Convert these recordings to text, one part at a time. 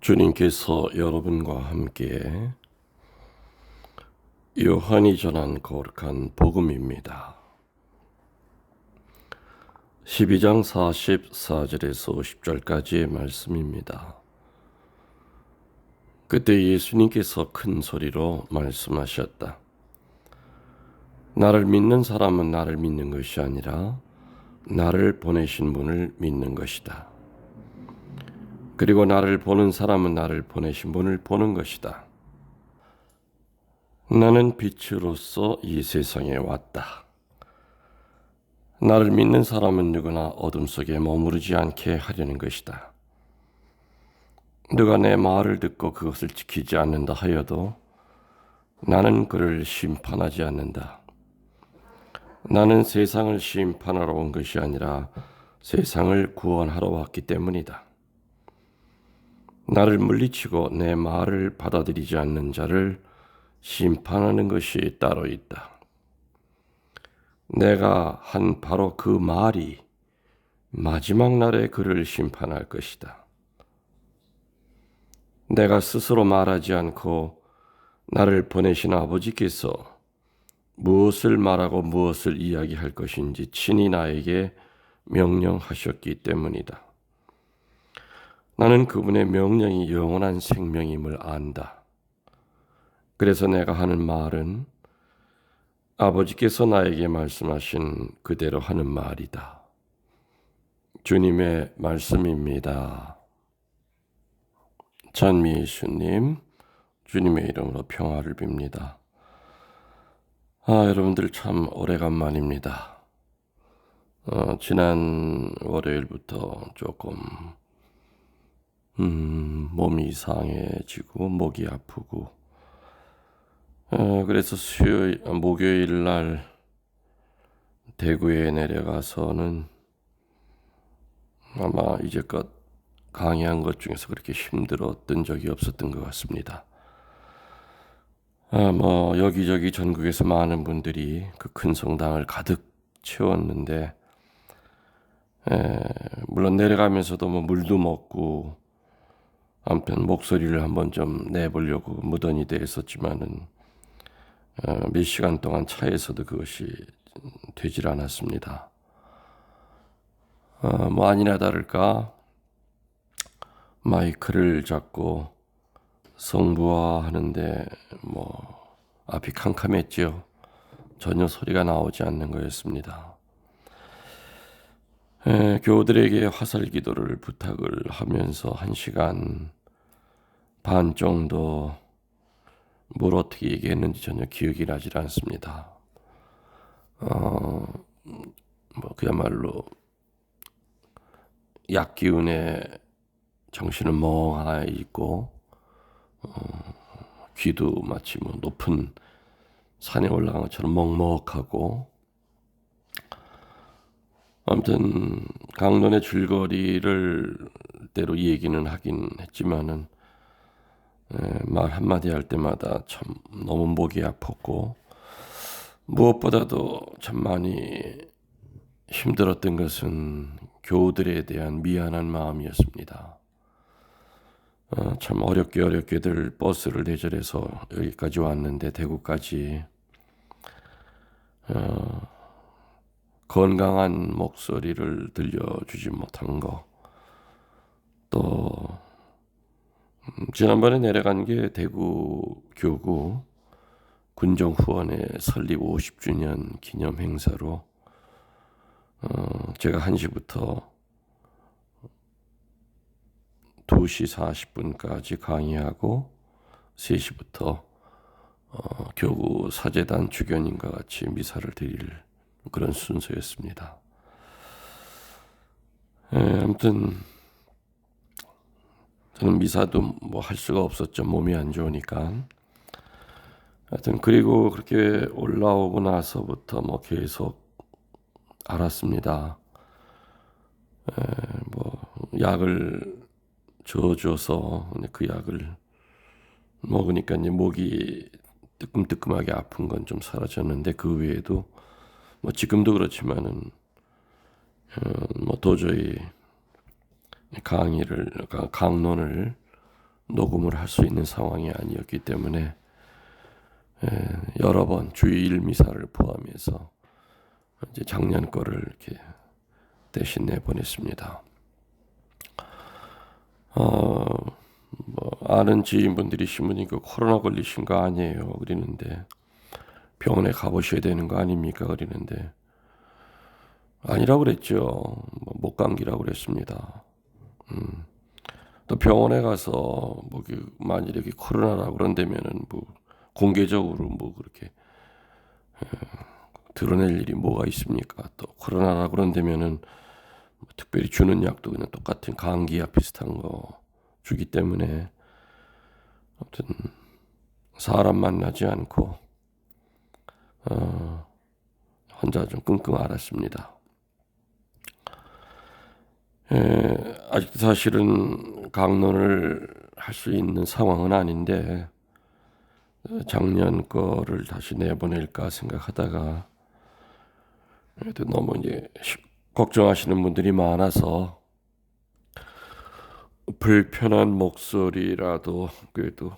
주님께서 여러분과 함께 요한이 전한 거룩한 복음입니다. 12장 44절에서 50절까지의 말씀입니다. 그때 예수님께서 큰 소리로 말씀하셨다. 나를 믿는 사람은 나를 믿는 것이 아니라 나를 보내신 분을 믿는 것이다. 그리고 나를 보는 사람은 나를 보내신 분을 보는 것이다. 나는 빛으로서 이 세상에 왔다. 나를 믿는 사람은 누구나 어둠 속에 머무르지 않게 하려는 것이다. 누가 내 말을 듣고 그것을 지키지 않는다 하여도 나는 그를 심판하지 않는다. 나는 세상을 심판하러 온 것이 아니라 세상을 구원하러 왔기 때문이다. 나를 물리치고 내 말을 받아들이지 않는 자를 심판하는 것이 따로 있다. 내가 한 바로 그 말이 마지막 날에 그를 심판할 것이다. 내가 스스로 말하지 않고 나를 보내신 아버지께서 무엇을 말하고 무엇을 이야기할 것인지 친히 나에게 명령하셨기 때문이다. 나는 그분의 명령이 영원한 생명임을 안다. 그래서 내가 하는 말은 아버지께서 나에게 말씀하신 그대로 하는 말이다. 주님의 말씀입니다. 찬미 예수님, 주님의 이름으로 평화를 빕니다. 여러분들 참 오래간만입니다. 지난 월요일부터 조금 몸이 이상해지고 목이 아프고 그래서 목요일 날 대구에 내려가서는 아마 이제껏 강의한 것 중에서 그렇게 힘들었던 적이 없었던 것 같습니다. 여기저기 전국에서 많은 분들이 그 큰 성당을 가득 채웠는데, 물론 내려가면서도 물도 먹고, 한편 목소리를 한번 좀 내보려고 무던히 대했었지만은, 몇 시간 동안 차에서도 그것이 되질 않았습니다. 아니나 다를까 마이크를 잡고 성부화하는데 앞이 캄캄했지요. 전혀 소리가 나오지 않는 거였습니다. 교우들에게 화살 기도를 부탁을 하면서 1시간 반 정도 뭘 어떻게 얘기했는지 전혀 기억이 나질 않습니다. 그야말로 약기운에 정신은 멍하니 있고, 귀도 마치 높은 산에 올라간 것처럼 먹먹하고, 아무튼 강론의 줄거리를 때로 얘기는 하긴 했지만은 말 한마디 할 때마다 참 너무 목이 아팠고, 무엇보다도 참 많이 힘들었던 것은 교우들에 대한 미안한 마음이었습니다. 참 어렵게들 버스를 대절해서 여기까지 왔는데 대구까지 건강한 목소리를 들려주지 못한 거, 또 지난번에 내려간 게 대구 교구 군정후원회 설립 50주년 기념 행사로 제가 1시부터 2시 40분까지 강의하고 3시부터 교구 사제단 주교님과 같이 미사를 드릴 그런 순서였습니다. 아무튼 저는 미사도 할 수가 없었죠. 몸이 안 좋으니까. 하여튼 그리고 그렇게 올라오고 나서부터 계속 알았습니다. 약을 줘서 그 약을 먹으니까 이제 목이 뜨끔뜨끔하게 아픈 건 좀 사라졌는데, 그 외에도 지금도 그렇지만은 도저히 강론을 녹음을 할 수 있는 상황이 아니었기 때문에 여러 번 주일 미사를 포함해서 이제 작년 거를 이렇게 대신 내보냈습니다. 아는 지인분들이 신부님 그 코로나 걸리신 거 아니에요? 그러는데 병원에 가보셔야 되는 거 아닙니까? 그러는데 아니라고 그랬죠. 목감기라고 그랬습니다. 또 병원에 가서 만일에 코로나라고 그런다면은 공개적으로 그렇게 드러낼 일이 뭐가 있습니까? 또 코로나라고 그런다면은 특별히 주는 약도 그냥 똑같은 감기약 비슷한 거 주기 때문에 아무튼 사람 만나지 않고 혼자 좀 끙끙 앓았습니다. 아직도 사실은 강론을 할 수 있는 상황은 아닌데 작년 거를 다시 내보낼까 생각하다가 너무 이제 걱정하시는 분들이 많아서 불편한 목소리라도 그래도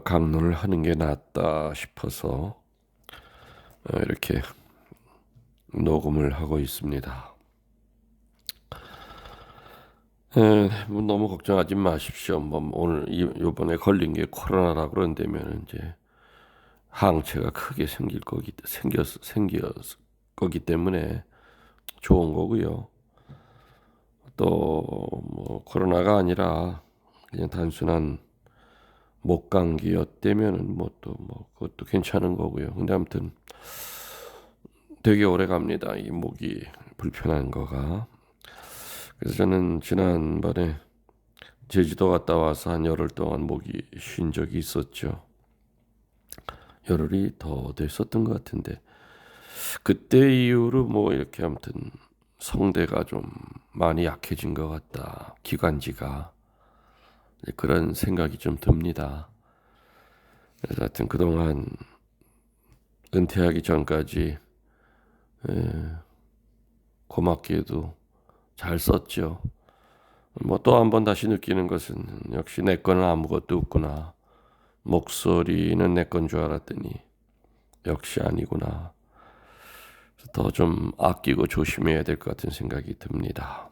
강론을 하는 게 낫다 싶어서 이렇게 녹음을 하고 있습니다. 너무 걱정하지 마십시오. 오늘 이번에 걸린 게 코로나라 그런다면 이제 항체가 크게 생길 때문에 좋은 거고요. 또 코로나가 아니라 그냥 단순한 목감기였다면은 그것도 괜찮은 거고요. 근데 아무튼 되게 오래 갑니다. 이 목이 불편한 거가. 그래서 저는 지난번에 제주도 갔다 와서 한 열흘 동안 목이 쉰 적이 있었죠. 열흘이 더 됐었던 것 같은데 그때 이후로 이렇게 아무튼 성대가 좀 많이 약해진 것 같다. 기관지가 그런 생각이 좀 듭니다. 그래서 하여튼 그동안 은퇴하기 전까지 고맙게도 잘 썼죠. 또 한 번 다시 느끼는 것은 역시 내 거는 아무것도 없구나. 목소리는 내 건 줄 알았더니 역시 아니구나. 더 좀 아끼고 조심해야 될 것 같은 생각이 듭니다.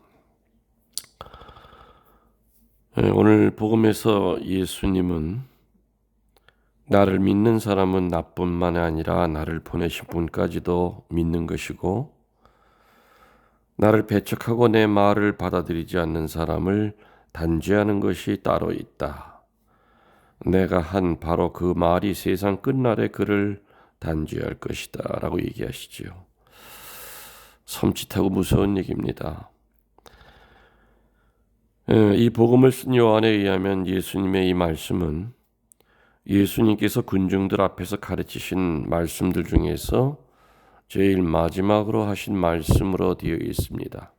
오늘 복음에서 예수님은 나를 믿는 사람은 나뿐만 아니라 나를 보내신 분까지도 믿는 것이고 나를 배척하고 내 말을 받아들이지 않는 사람을 단죄하는 것이 따로 있다. 내가 한 바로 그 말이 세상 끝날에 그를 단죄할 것이다 라고 얘기하시죠. 섬찟하고 무서운 얘기입니다. 이 복음을 쓴 요한에 의하면 예수님의 이 말씀은 예수님께서 군중들 앞에서 가르치신 말씀들 중에서 제일 마지막으로 하신 말씀으로 되어 있습니다.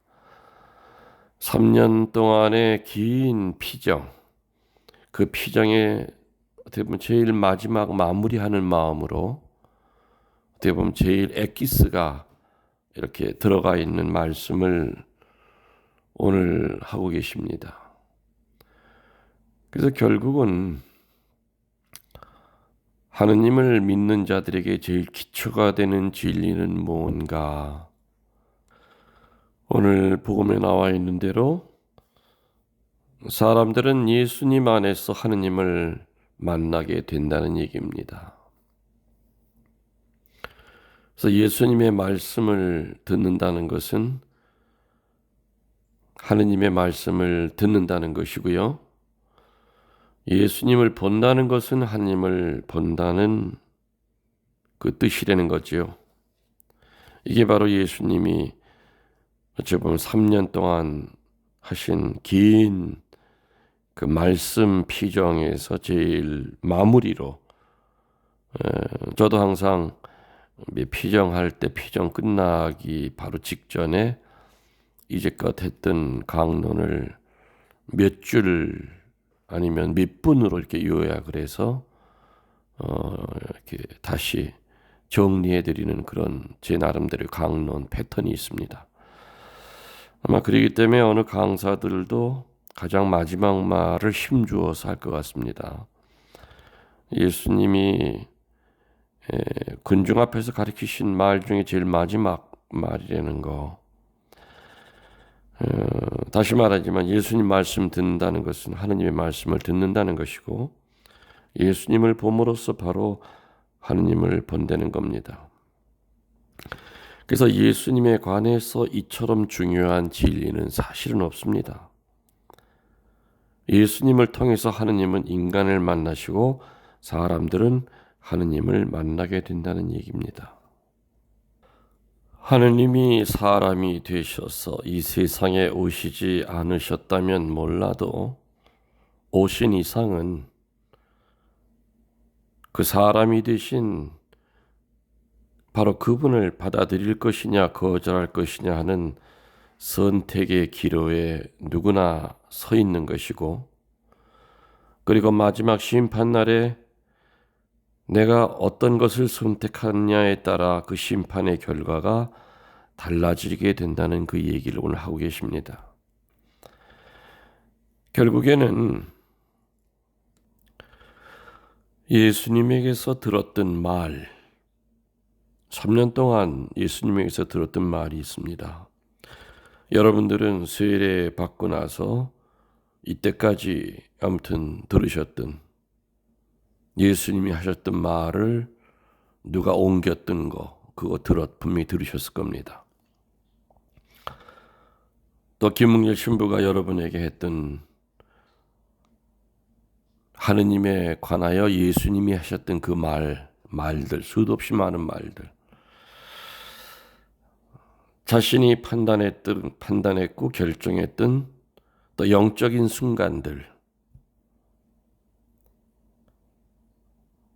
3년 동안의 긴 피정, 그 피정에 어떻게 보면 제일 마지막 마무리하는 마음으로 어떻게 보면 제일 엑기스가 이렇게 들어가 있는 말씀을 오늘 하고 계십니다. 그래서 결국은 하느님을 믿는 자들에게 제일 기초가 되는 진리는 뭔가? 오늘 복음에 나와 있는 대로 사람들은 예수님 안에서 하느님을 만나게 된다는 얘기입니다. 그래서 예수님의 말씀을 듣는다는 것은 하느님의 말씀을 듣는다는 것이고요. 예수님을 본다는 것은 하느님을 본다는 그 뜻이라는 거지요. 이게 바로 예수님이 어찌 보면 3년 동안 하신 긴 그 말씀 피정에서 제일 마무리로 저도 항상 피정할 때 피정 끝나기 바로 직전에 이제껏 했던 강론을 몇 줄 아니면 몇 분으로 이렇게 요약을 해서 이렇게 다시 정리해드리는 그런 제 나름대로의 강론 패턴이 있습니다. 아마 그러기 때문에 어느 강사들도 가장 마지막 말을 힘주어서 할 것 같습니다. 예수님이 군중 앞에서 가르치신 말 중에 제일 마지막 말이라는 거. 다시 말하지만 예수님 말씀 듣는다는 것은 하느님의 말씀을 듣는다는 것이고, 예수님을 봄으로써 바로 하느님을 본다는 겁니다. 그래서 예수님에 관해서 이처럼 중요한 진리는 사실은 없습니다. 예수님을 통해서 하느님은 인간을 만나시고 사람들은 하느님을 만나게 된다는 얘기입니다. 하느님이 사람이 되셔서 이 세상에 오시지 않으셨다면 몰라도 오신 이상은 그 사람이 되신 바로 그분을 받아들일 것이냐 거절할 것이냐 하는 선택의 기로에 누구나 서 있는 것이고, 그리고 마지막 심판날에 내가 어떤 것을 선택하느냐에 따라 그 심판의 결과가 달라지게 된다는 그 얘기를 오늘 하고 계십니다. 결국에는 예수님에게서 들었던 말, 3년 동안 예수님에게서 들었던 말이 있습니다. 여러분들은 세례 받고 나서 이때까지 아무튼 들으셨던 예수님이 하셨던 말을 누가 옮겼던 거, 그거 분명히 들으셨을 겁니다. 또 김웅열 신부가 여러분에게 했던 하느님에 관하여 예수님이 하셨던 그 말들, 수도 없이 많은 말들, 자신이 판단했고 결정했던 또 영적인 순간들,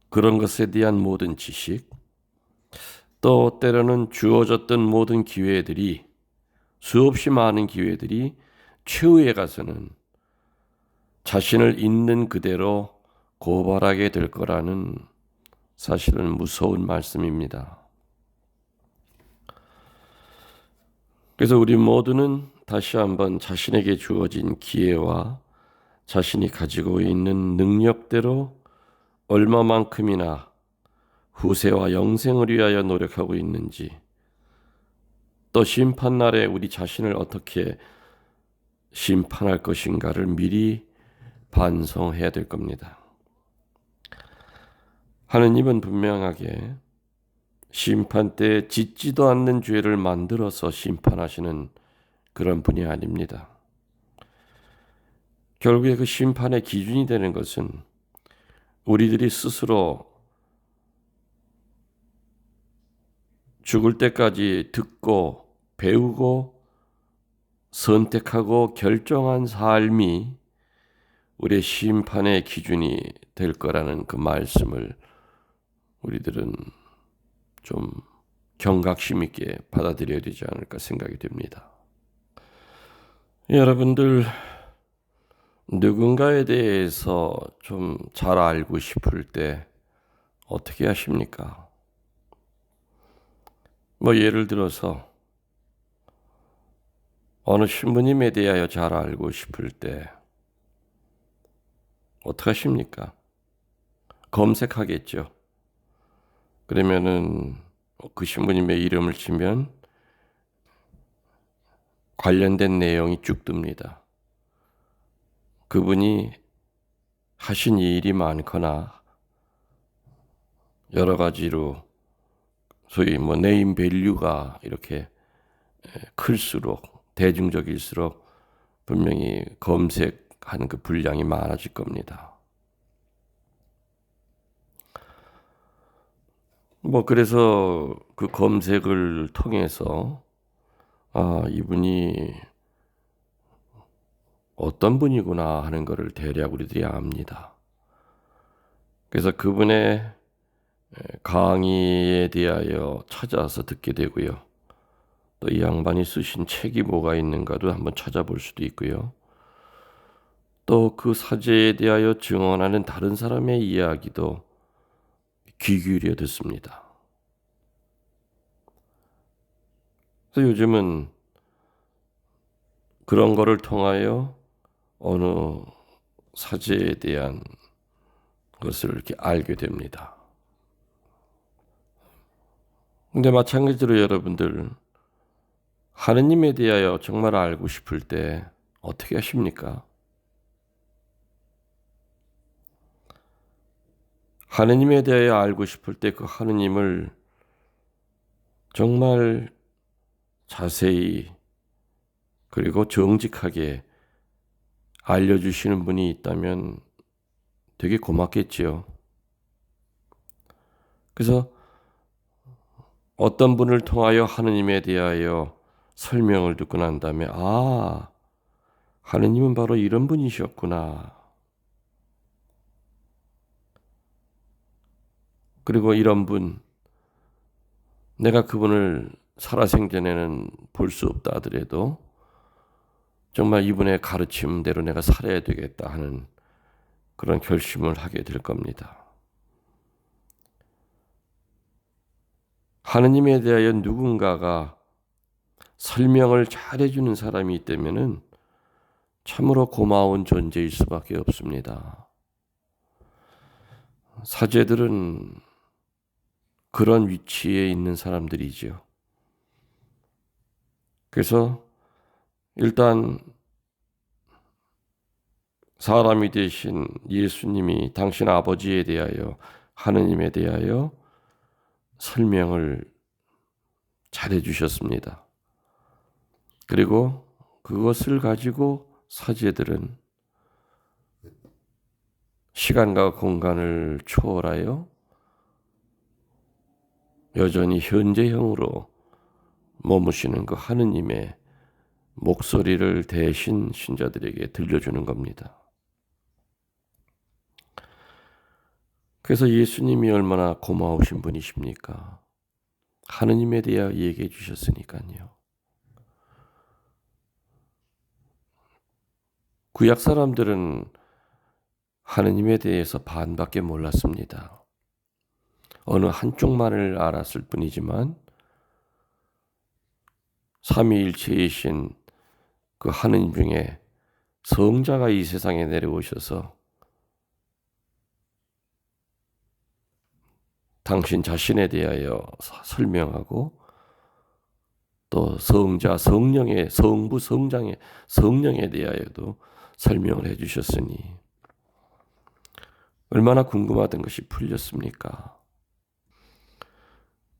그런 것에 대한 모든 지식, 또 때로는 주어졌던 모든 기회들이, 수없이 많은 기회들이 최후에 가서는 자신을 있는 그대로 고발하게 될 거라는 사실은 무서운 말씀입니다. 그래서 우리 모두는 다시 한번 자신에게 주어진 기회와 자신이 가지고 있는 능력대로 얼마만큼이나 후세와 영생을 위하여 노력하고 있는지, 또 심판날에 우리 자신을 어떻게 심판할 것인가를 미리 반성해야 될 겁니다. 하느님은 분명하게 심판 때 짓지도 않는 죄를 만들어서 심판하시는 그런 분이 아닙니다. 결국에 그 심판의 기준이 되는 것은 우리들이 스스로 죽을 때까지 듣고 배우고 선택하고 결정한 삶이 우리의 심판의 기준이 될 거라는 그 말씀을 우리들은 좀 경각심 있게 받아들여야 되지 않을까 생각이 됩니다. 여러분들, 누군가에 대해서 좀 잘 알고 싶을 때 어떻게 하십니까? 예를 들어서 어느 신부님에 대하여 잘 알고 싶을 때 어떻게 하십니까? 검색하겠죠. 그러면은 그 신부님의 이름을 치면 관련된 내용이 쭉 뜹니다. 그분이 하신 일이 많거나 여러 가지로 소위 네임 밸류가 이렇게 클수록, 대중적일수록 분명히 검색하는 그 분량이 많아질 겁니다. 그래서 그 검색을 통해서 이분이 어떤 분이구나 하는 것을 대략 우리들이 압니다. 그래서 그분의 강의에 대하여 찾아서 듣게 되고요. 또 이 양반이 쓰신 책이 뭐가 있는가도 한번 찾아볼 수도 있고요. 또 그 사제에 대하여 증언하는 다른 사람의 이야기도 귀 기울여 듣습니다. 그래서 요즘은 그런 거를 통하여 어느 사제에 대한 것을 이렇게 알게 됩니다. 근데 마찬가지로 여러분들, 하느님에 대하여 정말 알고 싶을 때 어떻게 하십니까? 하느님에 대하여 알고 싶을 때 그 하느님을 정말 자세히 그리고 정직하게 알려주시는 분이 있다면 되게 고맙겠지요. 그래서 어떤 분을 통하여 하느님에 대하여 설명을 듣고 난 다음에 하느님은 바로 이런 분이셨구나. 그리고 이런 분, 내가 그분을 살아생전에는 볼 수 없다 하더라도 정말 이분의 가르침대로 내가 살아야 되겠다 하는 그런 결심을 하게 될 겁니다. 하느님에 대하여 누군가가 설명을 잘해주는 사람이 있다면 참으로 고마운 존재일 수밖에 없습니다. 사제들은 그런 위치에 있는 사람들이죠. 그래서 일단 사람이 되신 예수님이 당신 아버지에 대하여, 하느님에 대하여 설명을 잘해 주셨습니다. 그리고 그것을 가지고 사제들은 시간과 공간을 초월하여 여전히 현재형으로 머무시는 그 하느님의 목소리를 대신 신자들에게 들려주는 겁니다. 그래서 예수님이 얼마나 고마우신 분이십니까? 하느님에 대하여 얘기해 주셨으니까요. 구약 사람들은 하느님에 대해서 반밖에 몰랐습니다. 어느 한쪽만을 알았을 뿐이지만 삼위일체이신 그 하느님 중에 성자가 이 세상에 내려오셔서 당신 자신에 대하여 설명하고 또 성자, 성령의 성부, 성장의 성령에 대하여도 설명을 해주셨으니 얼마나 궁금하던 것이 풀렸습니까?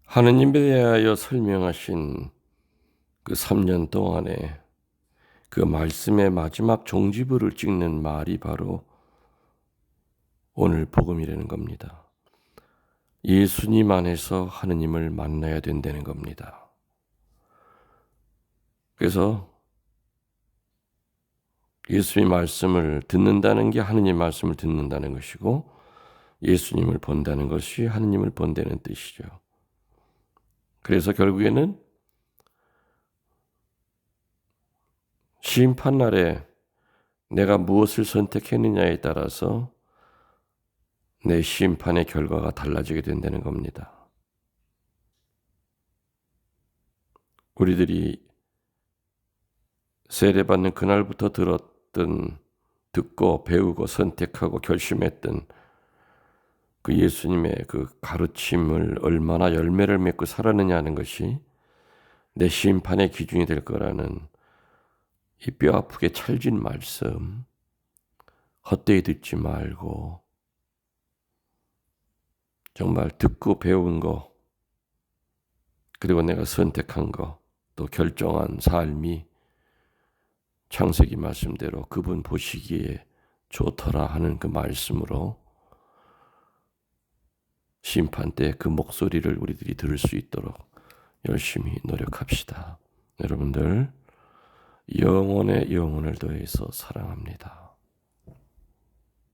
하느님에 대하여 설명하신 그 3년 동안에 그 말씀의 마지막 종지부를 찍는 말이 바로 오늘 복음이라는 겁니다. 예수님 안에서 하느님을 만나야 된다는 겁니다. 그래서 예수님 말씀을 듣는다는 게 하느님 말씀을 듣는다는 것이고 예수님을 본다는 것이 하느님을 본다는 뜻이죠. 그래서 결국에는 심판날에 내가 무엇을 선택했느냐에 따라서 내 심판의 결과가 달라지게 된다는 겁니다. 우리들이 세례받는 그날부터 듣고 배우고 선택하고 결심했던 그 예수님의 그 가르침을 얼마나 열매를 맺고 살았느냐 하는 것이 내 심판의 기준이 될 거라는 이 뼈 아프게 찰진 말씀, 헛되이 듣지 말고 정말 듣고 배운 거, 그리고 내가 선택한 거, 또 결정한 삶이 창세기 말씀대로 그분 보시기에 좋더라 하는 그 말씀으로 심판 때 그 목소리를 우리들이 들을 수 있도록 열심히 노력합시다. 여러분들, 영혼의 영혼을 더해서 사랑합니다.